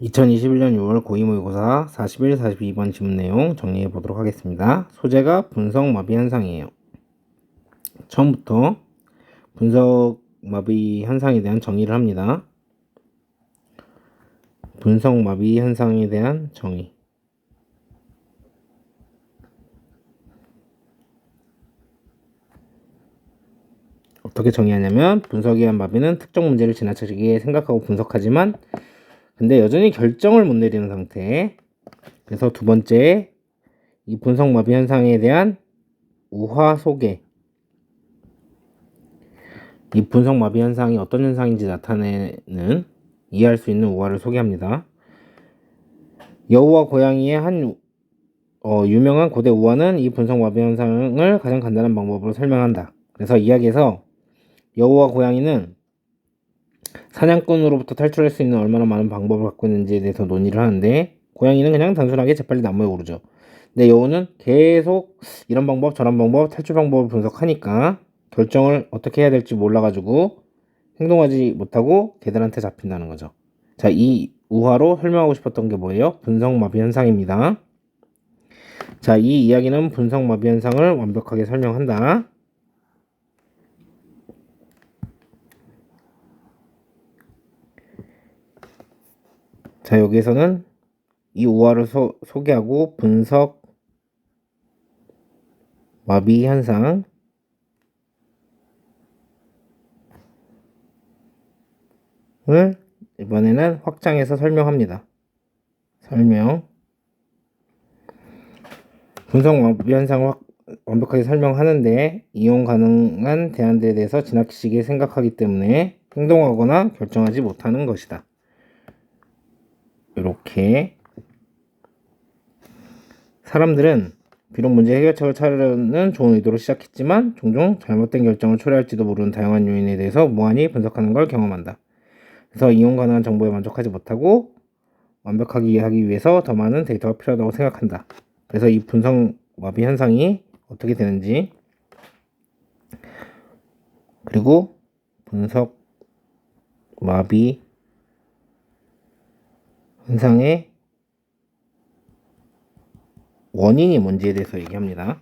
2021년 6월 고2 모의고사 41, 42번 지문 내용 정리해 보도록 하겠습니다. 소재가 분석마비 현상이에요. 처음부터 분석마비 현상에 대한 정의를 합니다. 분석마비 현상에 대한 정의. 어떻게 정의하냐면, 분석에 의한 마비는 특정 문제를 지나치게 생각하고 분석하지만 근데 여전히 결정을 못 내리는 상태. 그래서 두 번째, 이 분석마비 현상에 대한 우화 소개. 이 분석마비 현상이 어떤 현상인지 나타내는 이해할 수 있는 우화를 소개합니다. 여우와 고양이의 한 유명한 고대 우화는 이 분석마비 현상을 가장 간단한 방법으로 설명한다. 그래서 이야기에서 여우와 고양이는 사냥꾼으로부터 탈출할 수 있는 얼마나 많은 방법을 갖고 있는지에 대해서 논의를 하는데, 고양이는 그냥 단순하게 재빨리 나무에 오르죠. 근데 여우는 계속 이런 방법 저런 방법 탈출 방법을 분석하니까 결정을 어떻게 해야 될지 몰라가지고 행동하지 못하고 개들한테 잡힌다는 거죠. 자, 이 우화로 설명하고 싶었던 게 뭐예요? 분석마비 현상입니다. 자, 이 이야기는 분석마비 현상을 완벽하게 설명한다. 자, 여기에서는 이 우화를 소개하고 분석 마비 현상을 이번에는 확장해서 설명합니다. 설명. 분석 마비 현상을 완벽하게 설명하는데, 이용 가능한 대안들에 대해서 지나치게 생각하기 때문에 행동하거나 결정하지 못하는 것이다. 이렇게 사람들은 비록 문제 해결책을 찾으려는 좋은 의도로 시작했지만 종종 잘못된 결정을 초래할지도 모르는 다양한 요인에 대해서 무한히 분석하는 걸 경험한다. 그래서 이용 가능한 정보에 만족하지 못하고 완벽하게 이해하기 위해서 더 많은 데이터가 필요하다고 생각한다. 그래서 이 분석 마비 현상이 어떻게 되는지, 그리고 분석 마비 현상의 원인이 뭔지에 대해서 얘기합니다.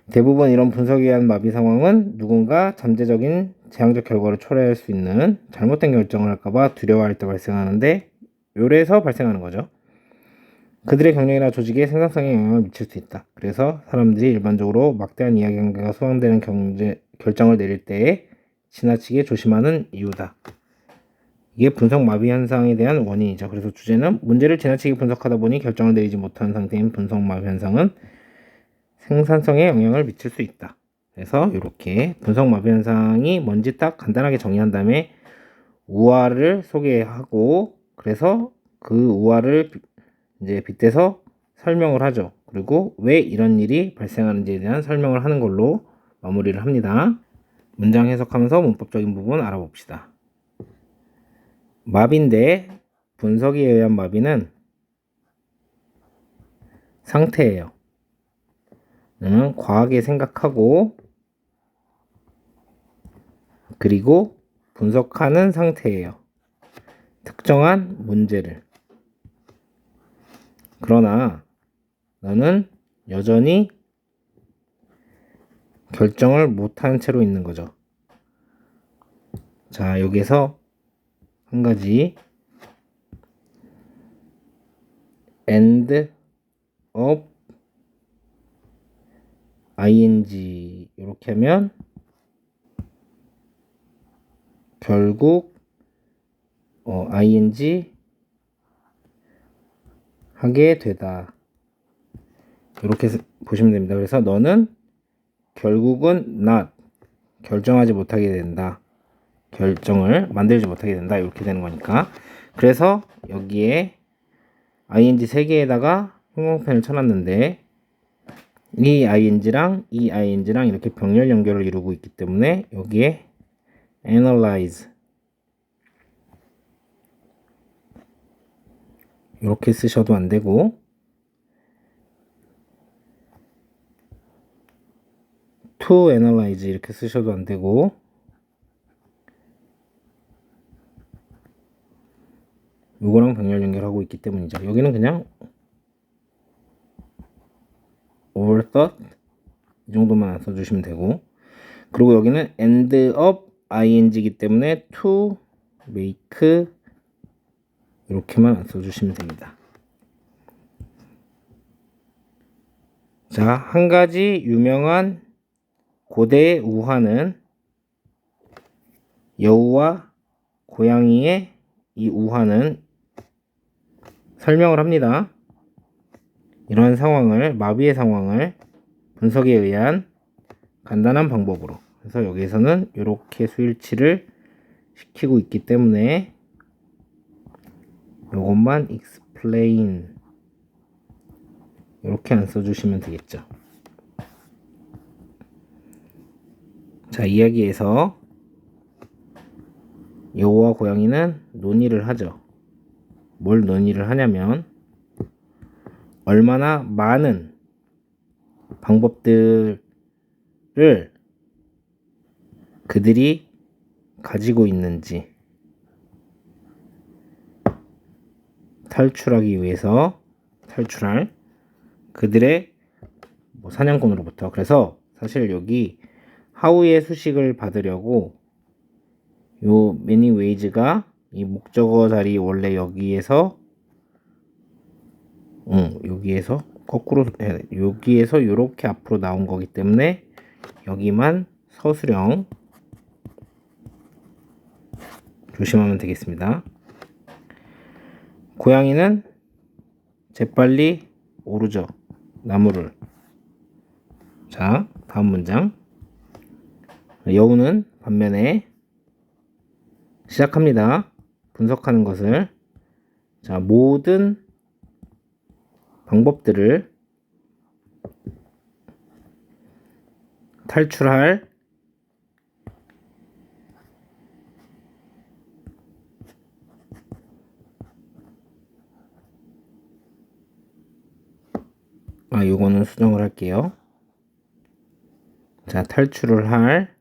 대부분 이런 분석에 의한 마비 상황은 누군가 잠재적인 재앙적 결과를 초래할 수 있는 잘못된 결정을 할까봐 두려워할 때 발생하는데, 요래서 발생하는 거죠. 그들의 경력이나 조직의 생산성에 영향을 미칠 수 있다. 그래서 사람들이 일반적으로 막대한 이해관계가 소환되는 결정을 내릴 때에 지나치게 조심하는 이유다. 이게 분석 마비 현상에 대한 원인이죠. 그래서 주제는 문제를 지나치게 분석하다 보니 결정을 내리지 못하는 상태인 분석 마비 현상은 생산성에 영향을 미칠 수 있다. 그래서 이렇게 분석 마비 현상이 뭔지 딱 간단하게 정의한 다음에 우화를 소개하고, 그래서 그 우화를 이제 빗대서 설명을 하죠. 그리고 왜 이런 일이 발생하는지에 대한 설명을 하는 걸로 마무리를 합니다. 문장 해석하면서 문법적인 부분 알아봅시다. 마비인데, 분석에 의한 마비는 상태예요. 과하게 생각하고 그리고 분석하는 상태예요. 특정한 문제를. 그러나 너는 여전히 결정을 못한 채로 있는 거죠. 자, 여기서 한 가지 end of ing 이렇게 하면 결국 ing 하게 되다. 이렇게 보시면 됩니다. 그래서 너는 결국은 not 결정하지 못하게 된다. 결정을 만들지 못하게 된다. 이렇게 되는 거니까. 그래서 여기에 ing 3개에다가 형광펜을 쳐놨는데, 이 ing랑 이 ing랑 이렇게 병렬 연결을 이루고 있기 때문에 여기에 analyze 이렇게 쓰셔도 안 되고, to analyze 이렇게 쓰셔도 안 되고, 요거랑 병렬 연결하고 있기 때문이죠. 여기는 그냥 overthought 이 정도만 안 써주시면 되고, 그리고 여기는 end up ing이기 때문에 to make 이렇게만 안 써주시면 됩니다. 자, 한 가지 유명한 고대의 우화는 여우와 고양이의 이 우화는 설명을 합니다. 이러한 상황을, 마비의 상황을 분석에 의한 간단한 방법으로. 그래서 여기에서는 이렇게 수일치를 시키고 있기 때문에 이것만 explain 이렇게 안 써주시면 되겠죠. 자, 이야기에서 여우와 고양이는 논의를 하죠. 뭘 논의를 하냐면 얼마나 많은 방법들을 그들이 가지고 있는지 탈출하기 위해서 탈출할 그들의 사냥꾼으로부터. 그래서 사실 여기 하우의 수식을 받으려고 요 many ways가 이 목적어 자리 원래 여기에서 여기에서 거꾸로 여기에서 요렇게 앞으로 나온 거기 때문에 여기만 서술형 조심하면 되겠습니다. 고양이는 재빨리 오르죠. 나무를. 자, 다음 문장. 여우는 반면에 시작합니다. 분석하는 것을. 자, 모든 방법들을 탈출할 요거는 수정을 할게요. 자, 탈출을 할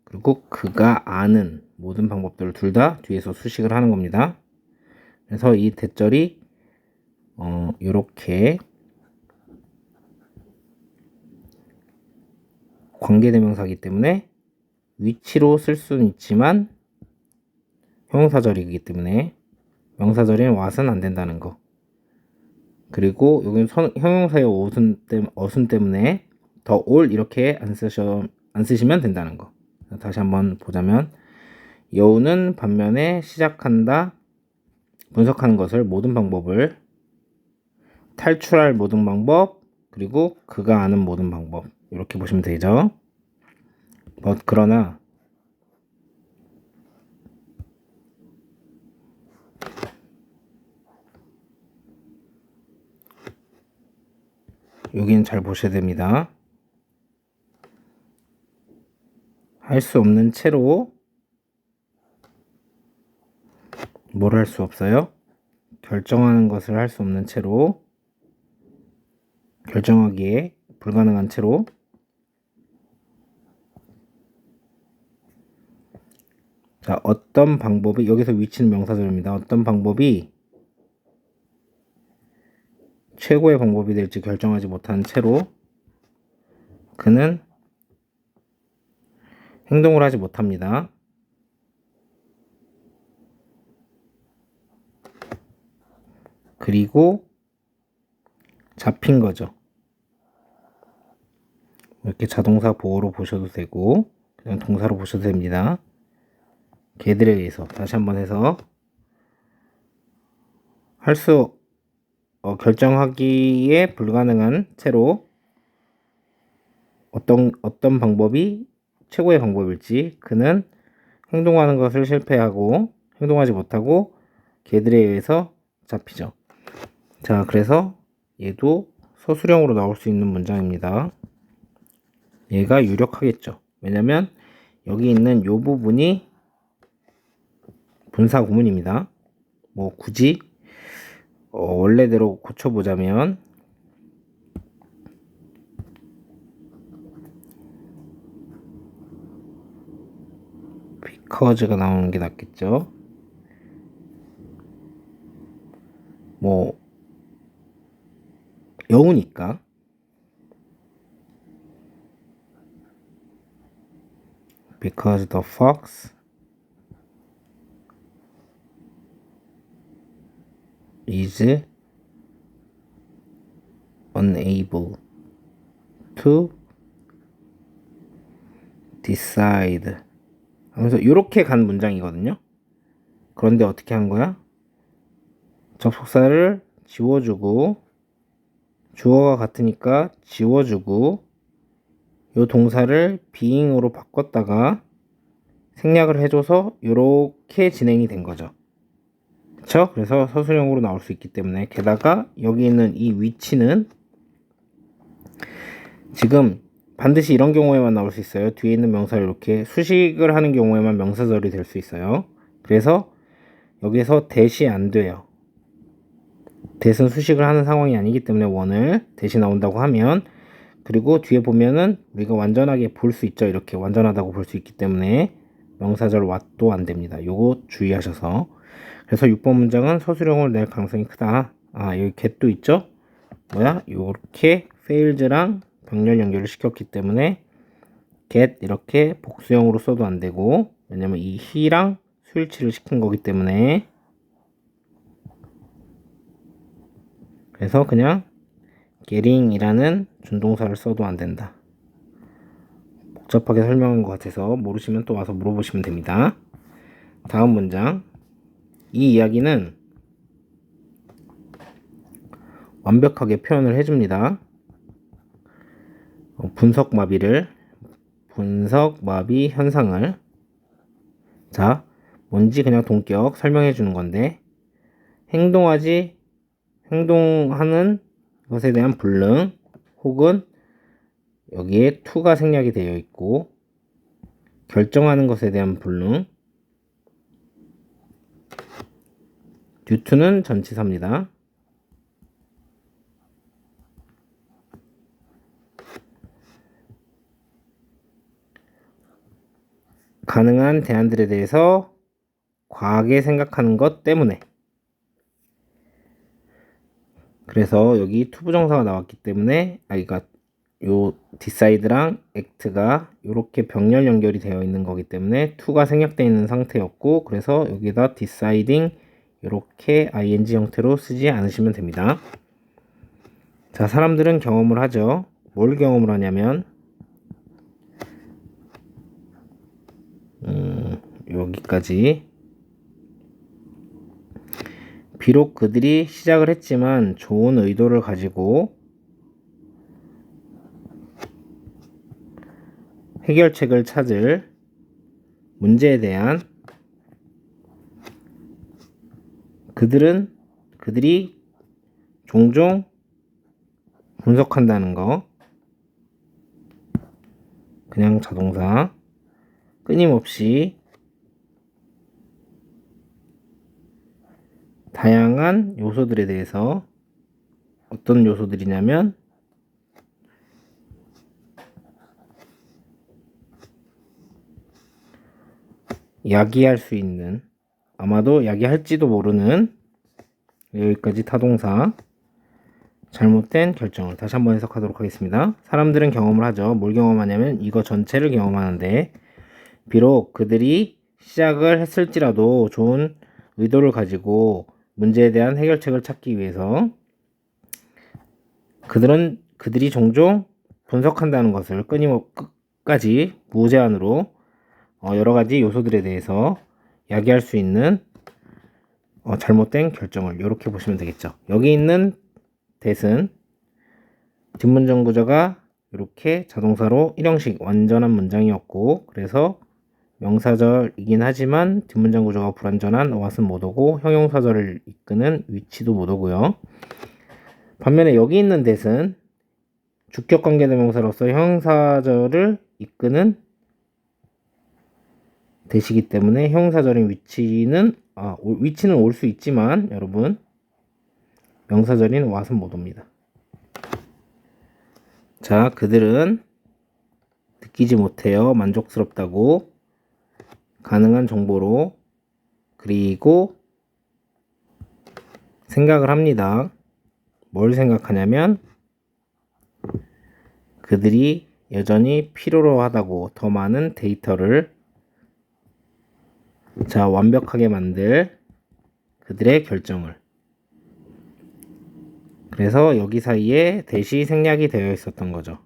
그리고 그가 아는 모든 방법들을 둘 다 뒤에서 수식을 하는 겁니다. 그래서 이 대절이 요렇게 관계대명사이기 때문에 위치로 쓸 수는 있지만 형용사절이기 때문에 명사절인 what은 안 된다는 거. 그리고 여기는 형용사의 어순 때문에 더 all 이렇게 안 쓰시면 된다는 거. 다시 한번 보자면 여우는 반면에 시작한다. 분석하는 것을 모든 방법을 탈출할 모든 방법 그리고 그가 아는 모든 방법 이렇게 보시면 되죠. 그러나 여기는 잘 보셔야 됩니다. 할 수 없는 채로 뭘 할 수 없어요? 결정하는 것을 할 수 없는 채로 결정하기에 불가능한 채로 자, 어떤 방법이 여기서 위치는 명사절입니다. 어떤 방법이 최고의 방법이 될지 결정하지 못한 채로 그는 행동을 하지 못합니다. 그리고 잡힌 거죠. 이렇게 자동사 보어로 보셔도 되고 그냥 동사로 보셔도 됩니다. 걔들에 의해서 다시 한번 해서 결정하기에 불가능한 채로 어떤 방법이 최고의 방법일지 그는 행동하는 것을 실패하고 행동하지 못하고 걔들에 의해서 잡히죠. 자, 그래서 얘도 서술형으로 나올 수 있는 문장입니다. 얘가 유력하겠죠. 왜냐면 여기 있는 요 부분이 분사 구문입니다. 굳이 원래대로 고쳐보자면 because가 나오는 게 낫겠죠. 뭐 여우니까 because the fox is unable to decide 하면서 이렇게 간 문장이거든요. 그런데 어떻게 한 거야? 접속사를 지워주고 주어가 같으니까 지워주고 요 동사를 being으로 바꿨다가 생략을 해줘서 이렇게 진행이 된 거죠. 그쵸? 그래서 서술형으로 나올 수 있기 때문에 게다가 여기 있는 이 위치는 지금 반드시 이런 경우에만 나올 수 있어요. 뒤에 있는 명사를 이렇게 수식을 하는 경우에만 명사절이 될 수 있어요. 그래서 여기서 대시 안 돼요. 대신 수식을 하는 상황이 아니기 때문에 원을 대시 나온다고 하면 그리고 뒤에 보면은 우리가 완전하게 볼 수 있죠. 이렇게 완전하다고 볼 수 있기 때문에 명사절 what도 안 됩니다. 요거 주의하셔서 그래서 6번 문장은 서술형을 낼 가능성이 크다. 아 여기 get도 있죠. 뭐야 요렇게 fails랑 병렬 연결을 시켰기 때문에 get 이렇게 복수형으로 써도 안 되고 왜냐면 이 he랑 수일치를 시킨 거기 때문에 그래서 그냥 getting이라는 준동사를 써도 안 된다. 복잡하게 설명한 것 같아서 모르시면 또 와서 물어보시면 됩니다. 다음 문장. 이 이야기는 완벽하게 표현을 해줍니다. 분석마비 현상을 자 뭔지 그냥 동격 설명해 주는 건데 행동하는 것에 대한 불능 혹은 여기에 to가 생략이 되어 있고 결정하는 것에 대한 불능 due to는 전치사입니다. 가능한 대안들에 대해서 과하게 생각하는 것 때문에 그래서 여기 투부정사가 나왔기 때문에 그러니까 요 decide랑 act가 이렇게 병렬 연결이 되어 있는 거기 때문에 to가 생략되어 있는 상태였고 그래서 여기다 deciding 이렇게 ing 형태로 쓰지 않으시면 됩니다. 자, 사람들은 경험을 하죠. 뭘 경험을 하냐면 여기까지 비록 그들이 시작을 했지만 좋은 의도를 가지고 해결책을 찾을 문제에 대한 그들이 종종 분석한다는 거 그냥 자동사 끊임없이 다양한 요소들에 대해서 어떤 요소들이냐면 야기할 수 있는 아마도 야기할지도 모르는 여기까지 타동사 잘못된 결정을 다시 한번 해석하도록 하겠습니다. 사람들은 경험을 하죠. 뭘 경험하냐면 이거 전체를 경험하는데 비록 그들이 시작을 했을지라도 좋은 의도를 가지고 문제에 대한 해결책을 찾기 위해서 그들이 종종 분석한다는 것을 끝까지 무제한으로 여러 가지 요소들에 대해서 야기할 수 있는 잘못된 결정을 이렇게 보시면 되겠죠. 여기 있는 that은 뒷문장 구조가 이렇게 자동사로 1형식 완전한 문장이었고 그래서 명사절이긴 하지만 뒷문장 구조가 불완전한 what은 못 오고 형용사절을 이끄는 위치도 못 오고요. 반면에 여기 있는 that은 주격 관계대명사로서 형용사절을 이끄는 that이기 때문에 형용사절인 위치는 올 수 있지만 여러분 명사절인 what은 못 옵니다. 자, 그들은 느끼지 못해요. 만족스럽다고 가능한 정보로 그리고 생각을 합니다. 뭘 생각하냐면 그들이 여전히 필요로 하다고 더 많은 데이터를 완벽하게 만들 그들의 결정을. 그래서 여기 사이에 대시 생략이 되어 있었던 거죠.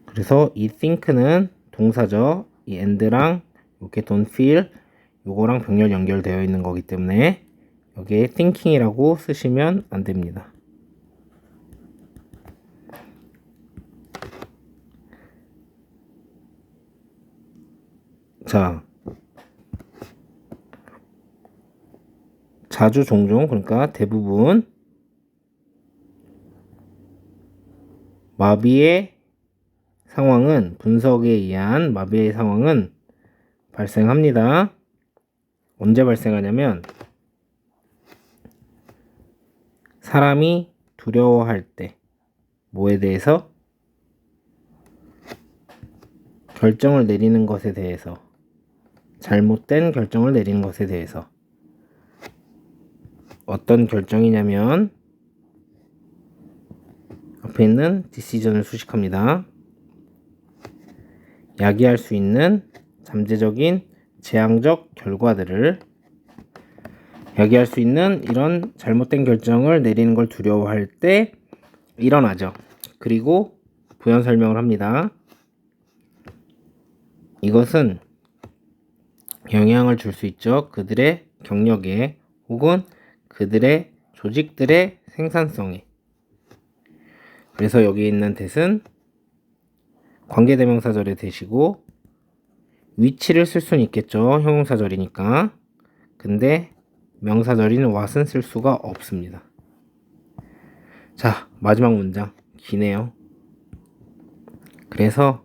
그래서 이 think는 동사죠. 이 and랑 이렇게 don't feel 요거랑 병렬 연결되어 있는 거기 때문에 여기에 thinking이라고 쓰시면 안 됩니다. 자, 자주 종종 그러니까 대부분 마비의 상황은 분석에 의한 마비의 상황은 발생합니다. 언제 발생하냐면 사람이 두려워할 때 뭐에 대해서? 결정을 내리는 것에 대해서 잘못된 결정을 내리는 것에 대해서 어떤 결정이냐면 앞에 있는 decision을 수식합니다. 야기할 수 있는 잠재적인 재앙적 결과들을 야기할 수 있는 이런 잘못된 결정을 내리는 걸 두려워할 때 일어나죠. 그리고 부연 설명을 합니다. 이것은 영향을 줄 수 있죠. 그들의 경력에 혹은 그들의 조직들의 생산성에. 그래서 여기 있는 that은 관계대명사절의 that이고 위치를 쓸 수는 있겠죠. 형용사절이니까. 근데 명사절인 what은 쓸 수가 없습니다. 자, 마지막 문장. 기네요. 그래서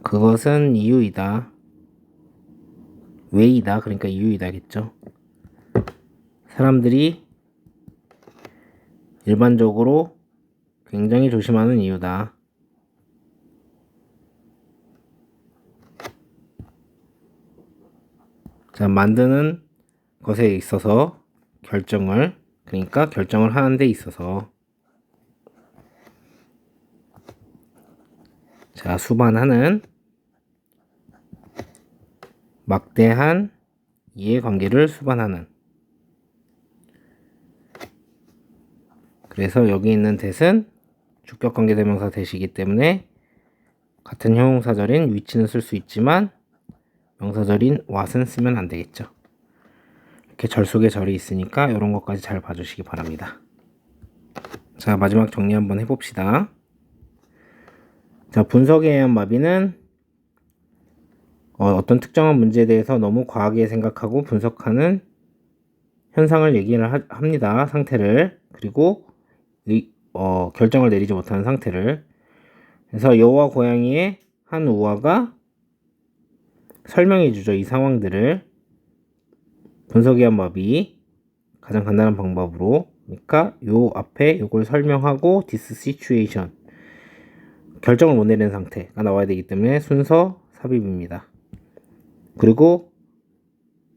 그것은 이유이다. 왜이다. 그러니까 이유이다겠죠. 사람들이 일반적으로 굉장히 조심하는 이유다. 자, 만드는 것에 있어서 그러니까 결정을 하는 데 있어서 자, 수반하는 막대한 이해관계를 수반하는. 그래서 여기 있는 that은 주격관계대명사 that이기 때문에 같은 형용사절인 위치는 쓸 수 있지만 명사절인 what은 쓰면 안 되겠죠. 이렇게 절 속에 절이 있으니까 이런 것까지 잘 봐주시기 바랍니다. 자, 마지막 정리 한번 해봅시다. 자, 분석에 의한 마비는 어떤 특정한 문제에 대해서 너무 과하게 생각하고 분석하는 현상을 얘기를 합니다. 상태를. 그리고 결정을 내리지 못하는 상태를. 그래서 여우와 고양이의 한 우화가 설명해 주죠. 이 상황들을. 분석에 의한 마비 가장 간단한 방법으로. 그러니까 요 앞에 요걸 설명하고 this situation 결정을 못 내리는 상태가 나와야 되기 때문에 순서 삽입입니다. 그리고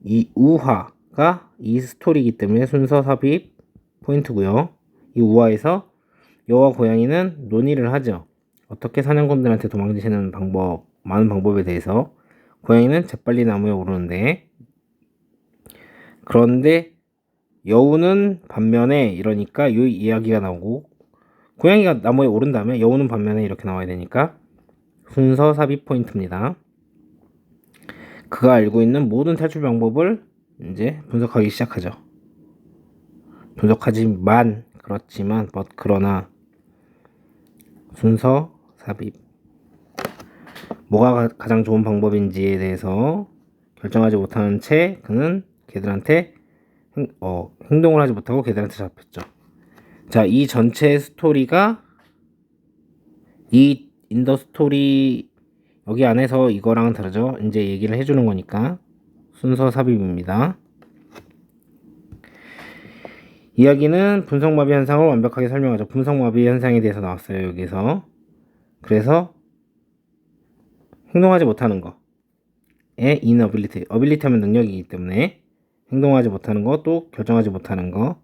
이 우화가 이 스토리이기 때문에 순서 삽입 포인트고요. 이 우화에서 여우와 고양이는 논의를 하죠. 어떻게 사냥꾼들한테 도망치는 방법, 많은 방법에 대해서. 고양이는 재빨리 나무에 오르는데, 그런데 여우는 반면에 이러니까 이 이야기가 나오고, 고양이가 나무에 오른 다음에 여우는 반면에 이렇게 나와야 되니까 순서 삽입 포인트입니다. 그가 알고 있는 모든 탈출 방법을 이제 분석하기 시작하죠. 분석하지만 그렇지만 그러나 순서 삽입 뭐가 가장 좋은 방법인지에 대해서 결정하지 못하는 채 그는 걔들한테 행동을 하지 못하고 걔들한테 잡혔죠. 자, 이 전체 스토리가 이 인더 스토리 여기 안에서 이거랑은 다르죠. 이제 얘기를 해주는 거니까 순서 삽입입니다. 이야기는 분석마비 현상을 완벽하게 설명하죠. 분석마비 현상에 대해서 나왔어요. 여기서. 그래서 행동하지 못하는 거. inability. ability 하면 능력이기 때문에 행동하지 못하는 거, 또 결정하지 못하는 거,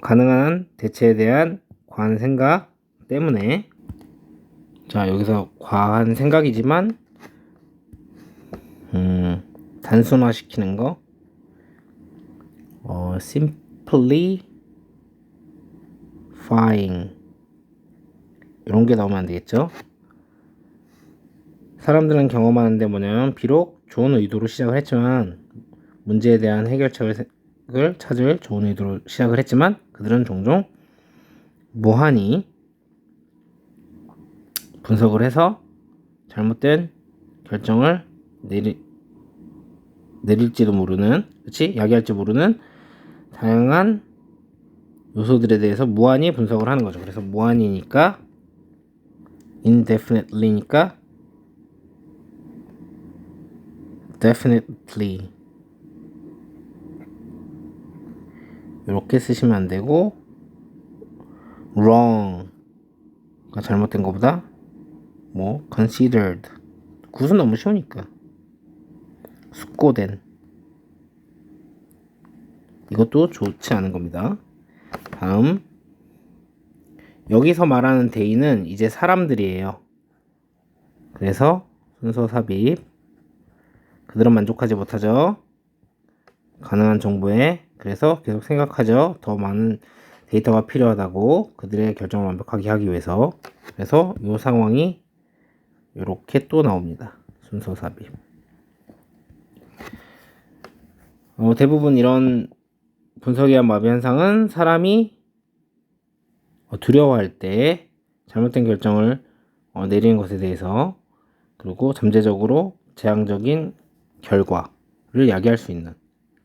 가능한 대체에 대한 과한 생각 때문에. 자, 여기서 과한 생각이지만 단순화시키는 거, simplifying 이런 게 나오면 안 되겠죠? 사람들은 경험하는데 뭐냐면 비록 좋은 의도로 시작을 했지만 문제에 대한 해결책을 찾을 좋은 의도로 시작을 했지만 그들은 종종 무한히 분석을 해서 잘못된 결정을 내릴지도 모르는, 그치? 야기할지 모르는 다양한 요소들에 대해서 무한히 분석을 하는 거죠. 그래서 무한이니까 indefinitely니까 definitely 이렇게 쓰시면 안 되고 wrong가 잘못된 것보다 뭐 considered 굿은 너무 쉬우니까 숙고된 이것도 좋지 않은 겁니다. 다음 여기서 말하는 they는 이제 사람들이에요. 그래서 순서 삽입 그들은 만족하지 못하죠. 가능한 정보에 그래서 계속 생각하죠. 더 많은 데이터가 필요하다고 그들의 결정을 완벽하게 하기 위해서. 그래서 이 상황이 이렇게 또 나옵니다. 순서 삽입. 대부분 이런 분석에 의한 마비 현상은 사람이 두려워할 때 잘못된 결정을 내리는 것에 대해서 그리고 잠재적으로 재앙적인 결과를 야기할 수 있는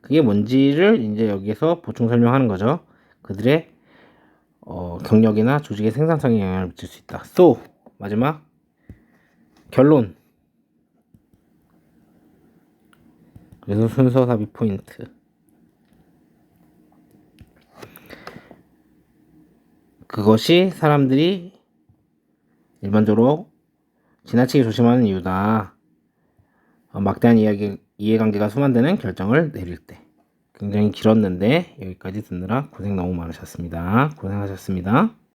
그게 뭔지를 이제 여기서 보충 설명하는 거죠. 그들의 경력이나 조직의 생산성에 영향을 미칠 수 있다. So 마지막 결론. 그래서 순서 삽입 포인트. 그것이 사람들이 일반적으로 지나치게 조심하는 이유다. 막대한 이해관계가 소만되는 결정을 내릴 때. 굉장히 길었는데 여기까지 듣느라 고생 너무 많으셨습니다. 고생하셨습니다.